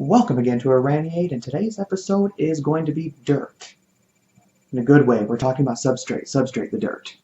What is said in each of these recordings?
Welcome again to Iraniate, and today's episode is going to be dirt. In a good way, we're talking about Substrate the dirt.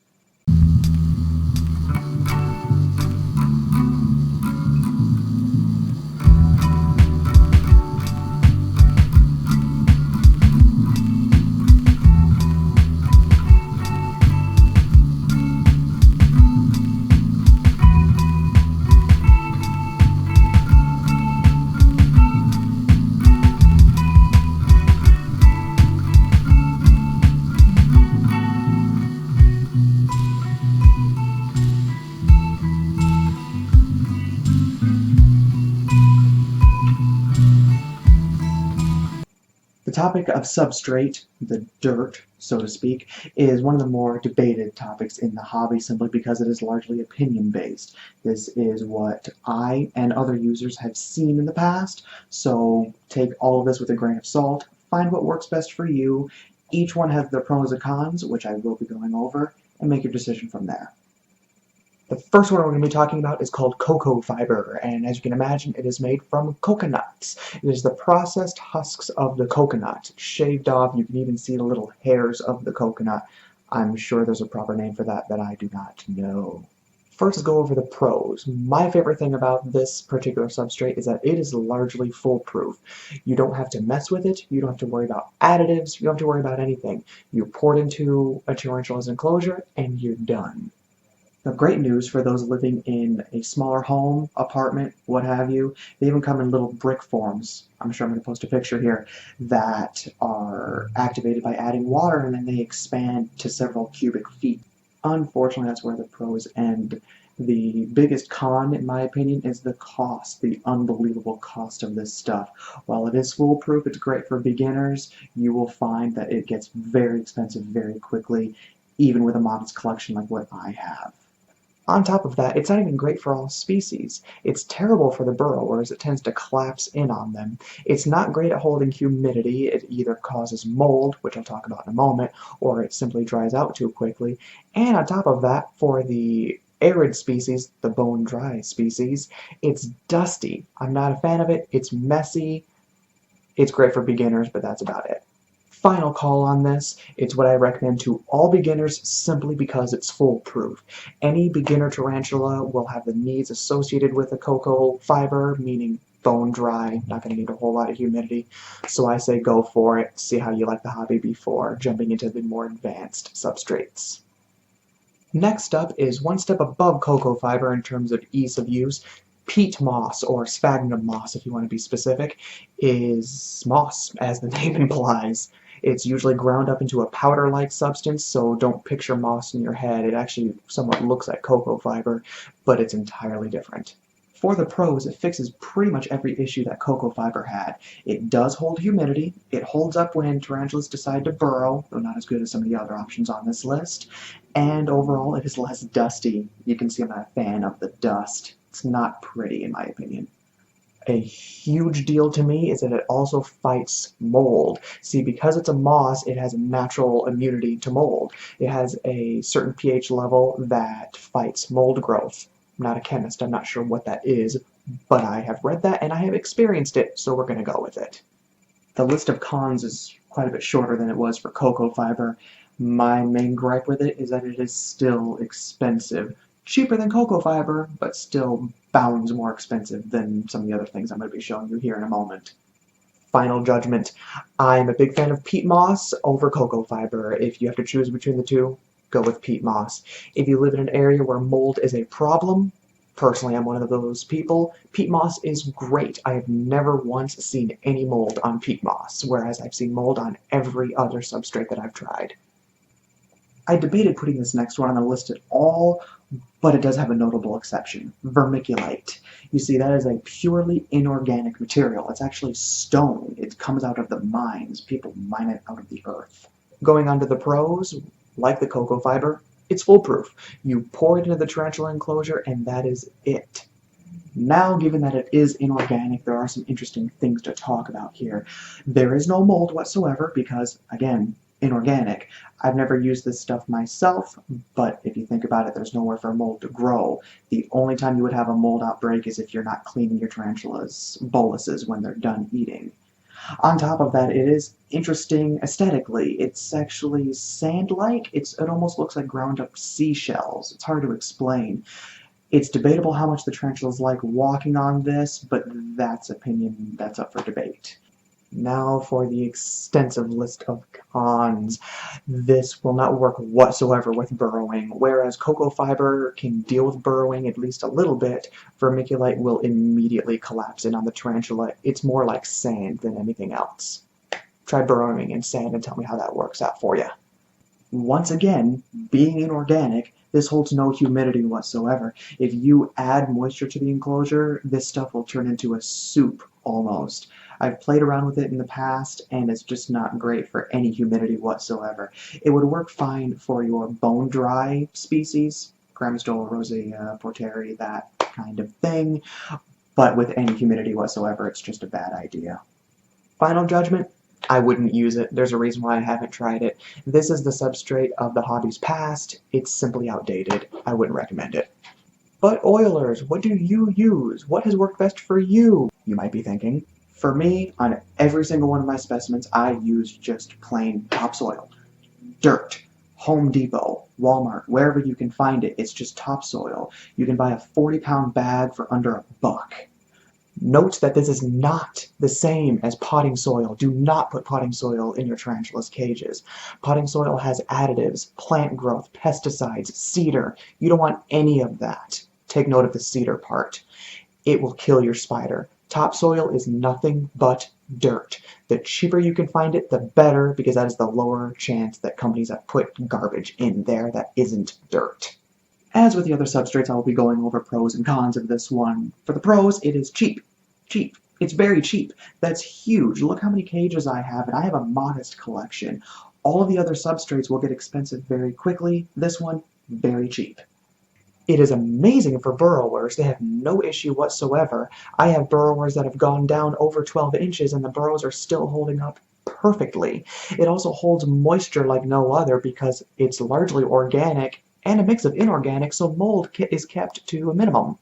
The topic of substrate, the dirt, so to speak, is one of the more debated topics in the hobby simply because it is largely opinion-based. This is what I and other users have seen in the past, so take all of this with a grain of salt, find what works best for you. Each one has their pros and cons, which I will be going over, and make your decision from there. The first one we're going to be talking about is called cocoa fiber, and as you can imagine, it is made from coconuts. It is the processed husks of the coconut, shaved off. You can even see the little hairs of the coconut. I'm sure there's a proper name for that I do not know. First, let's go over the pros. My favorite thing about this particular substrate is that it is largely foolproof. You don't have to mess with it. You don't have to worry about additives. You don't have to worry about anything. You pour it into a tarantula's enclosure, and you're done. Now, great news for those living in a smaller home, apartment, what have you. They even come in little brick forms. I'm sure I'm going to post a picture here that are activated by adding water, and then they expand to several cubic feet. Unfortunately, that's where the pros end. The biggest con, in my opinion, is the cost, the unbelievable cost of this stuff. While it is foolproof, it's great for beginners, you will find that it gets very expensive very quickly, even with a modest collection like what I have. On top of that, it's not even great for all species. It's terrible for the burrowers, it tends to collapse in on them. It's not great at holding humidity. It either causes mold, which I'll talk about in a moment, or it simply dries out too quickly. And on top of that, for the arid species, the bone-dry species, it's dusty. I'm not a fan of it. It's messy. It's great for beginners, but that's about it. Final call on this, it's what I recommend to all beginners simply because it's foolproof. Any beginner tarantula will have the needs associated with a cocoa fiber, meaning bone dry, not going to need a whole lot of humidity. So I say go for it, see how you like the hobby before jumping into the more advanced substrates. Next up is one step above cocoa fiber in terms of ease of use. Peat moss, or sphagnum moss if you want to be specific, is moss, as the name implies. It's usually ground up into a powder-like substance, so don't picture moss in your head. It actually somewhat looks like cocoa fiber, but it's entirely different. For the pros, it fixes pretty much every issue that cocoa fiber had. It does hold humidity, it holds up when tarantulas decide to burrow, though not as good as some of the other options on this list, and overall it is less dusty. You can see I'm not a fan of the dust. It's not pretty in my opinion. A huge deal to me is that it also fights mold. See, because it's a moss, it has a natural immunity to mold. It has a certain pH level that fights mold growth. I'm not a chemist, I'm not sure what that is, but I have read that and I have experienced it, so we're going to go with it. The list of cons is quite a bit shorter than it was for cocoa fiber. My main gripe with it is that it is still expensive. Cheaper than cocoa fiber, but still bounds more expensive than some of the other things I'm going to be showing you here in a moment. Final judgment. I'm a big fan of peat moss over cocoa fiber. If you have to choose between the two, go with peat moss. If you live in an area where mold is a problem, personally I'm one of those people, peat moss is great. I have never once seen any mold on peat moss, whereas I've seen mold on every other substrate that I've tried. I debated putting this next one on the list at all, but it does have a notable exception, vermiculite. You see, that is a purely inorganic material. It's actually stone. It comes out of the mines. People mine it out of the earth. Going on to the pros, like the cocoa fiber, it's foolproof. You pour it into the tarantula enclosure and that is it. Now, given that it is inorganic, there are some interesting things to talk about here. There is no mold whatsoever because, again, inorganic. I've never used this stuff myself, but if you think about it, there's nowhere for mold to grow. The only time you would have a mold outbreak is if you're not cleaning your tarantula's boluses when they're done eating. On top of that, it is interesting aesthetically. It's actually sand-like. It almost looks like ground-up seashells. It's hard to explain. It's debatable how much the tarantulas like walking on this, but that's opinion that's up for debate. Now for the extensive list of cons. This will not work whatsoever with burrowing. Whereas cocoa fiber can deal with burrowing at least a little bit, vermiculite will immediately collapse in on the tarantula. It's more like sand than anything else. Try burrowing in sand and tell me how that works out for you. Once again, being inorganic, this holds no humidity whatsoever. If you add moisture to the enclosure, this stuff will turn into a soup almost. I've played around with it in the past, and it's just not great for any humidity whatsoever. It would work fine for your bone-dry species, Gramistola rosea, porteri, that kind of thing, but with any humidity whatsoever, it's just a bad idea. Final judgment? I wouldn't use it. There's a reason why I haven't tried it. This is the substrate of the hobby's past. It's simply outdated. I wouldn't recommend it. But Oilers, what do you use? What has worked best for you? You might be thinking. For me, on every single one of my specimens, I use just plain topsoil. Dirt. Home Depot, Walmart, wherever you can find it, it's just topsoil. You can buy a 40-pound bag for under $1. Note that this is not the same as potting soil. Do not put potting soil in your tarantula's cages. Potting soil has additives, plant growth, pesticides, cedar. You don't want any of that. Take note of the cedar part. It will kill your spider. Topsoil is nothing but dirt. The cheaper you can find it, the better, because that is the lower chance that companies have put garbage in there that isn't dirt. As with the other substrates, I will be going over pros and cons of this one. For the pros, it is cheap. Cheap. It's very cheap. That's huge. Look how many cages I have, and I have a modest collection. All of the other substrates will get expensive very quickly. This one, very cheap. It is amazing for burrowers. They have no issue whatsoever. I have burrowers that have gone down over 12 inches, and the burrows are still holding up perfectly. It also holds moisture like no other because it's largely organic and a mix of inorganic, so mold is kept to a minimum.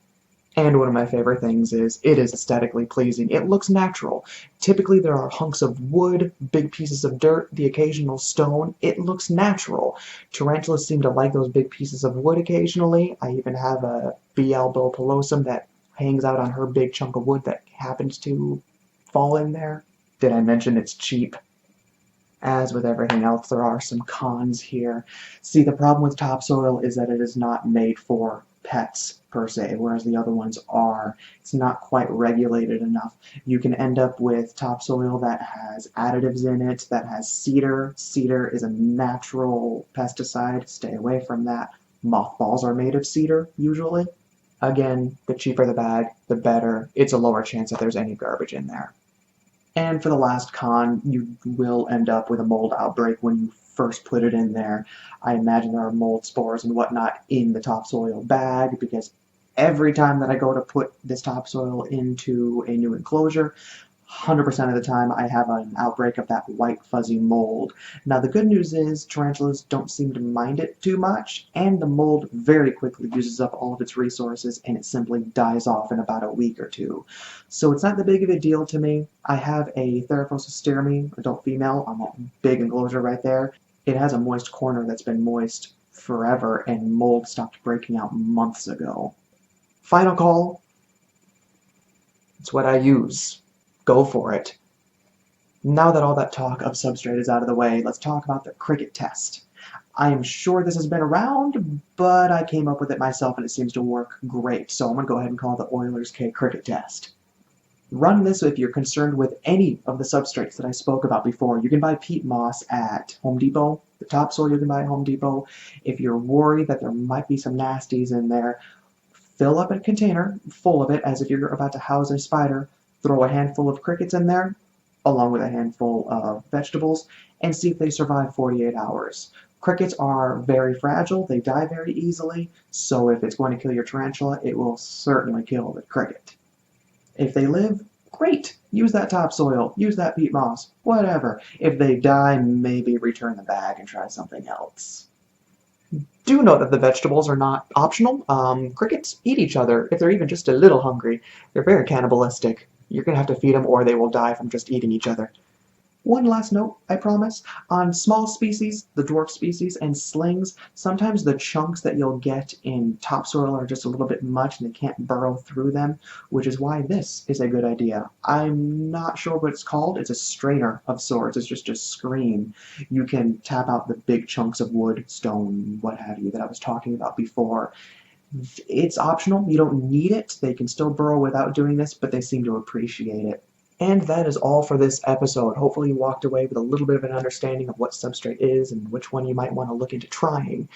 And one of my favorite things is it is aesthetically pleasing. It looks natural. Typically there are hunks of wood, big pieces of dirt, the occasional stone. It looks natural. Tarantulas seem to like those big pieces of wood occasionally. I even have a BL pilosum that hangs out on her big chunk of wood that happens to fall in there. Did I mention it's cheap? As with everything else, there are some cons here. See, the problem with topsoil is that it is not made for pets per se, whereas the other ones are. It's not quite regulated enough. You can end up with topsoil that has additives in it, that has cedar. Cedar is a natural pesticide. Stay away from that. Mothballs are made of cedar, usually. Again, the cheaper the bag, the better. It's a lower chance that there's any garbage in there. And for the last con, you will end up with a mold outbreak when you first put it in there. I imagine there are mold spores and whatnot in the topsoil bag because every time that I go to put this topsoil into a new enclosure, 100% of the time I have an outbreak of that white fuzzy mold. Now the good news is tarantulas don't seem to mind it too much, and the mold very quickly uses up all of its resources and it simply dies off in about a week or two. So it's not that big of a deal to me. I have a Theraphosa styrmi, adult female, on that big enclosure right there. It has a moist corner that's been moist forever, and mold stopped breaking out months ago. Final call. It's what I use. Go for it. Now that all that talk of substrate is out of the way, let's talk about the cricket test. I am sure this has been around, but I came up with it myself and it seems to work great, so I'm going to go ahead and call it the EulersK cricket test. Run this if you're concerned with any of the substrates that I spoke about before. You can buy peat moss at Home Depot. The topsoil you can buy at Home Depot. If you're worried that there might be some nasties in there, fill up a container full of it as if you're about to house a spider. Throw a handful of crickets in there, along with a handful of vegetables, and see if they survive 48 hours. Crickets are very fragile, they die very easily, so if it's going to kill your tarantula, it will certainly kill the cricket. If they live, great. Use that topsoil, use that peat moss, whatever. If they die, maybe return the bag and try something else. Do note that the vegetables are not optional. Crickets eat each other if they're even just a little hungry. They're very cannibalistic. You're going to have to feed them or they will die from just eating each other. One last note, I promise. On small species, the dwarf species, and slings, sometimes the chunks that you'll get in topsoil are just a little bit much and they can't burrow through them, which is why this is a good idea. I'm not sure what it's called. It's a strainer of sorts. It's just a screen. You can tap out the big chunks of wood, stone, what have you, that I was talking about before. It's optional. You don't need it. They can still burrow without doing this, but they seem to appreciate it. And that is all for this episode. Hopefully you walked away with a little bit of an understanding of what Substrate is and which one you might want to look into trying.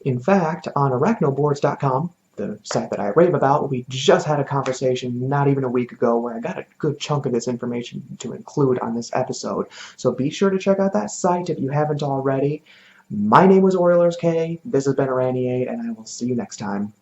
In fact, on arachnoboards.com, the site that I rave about, we just had a conversation not even a week ago where I got a good chunk of this information to include on this episode. So be sure to check out that site if you haven't already. My name was EulersK, this has been Iraniate, and I will see you next time.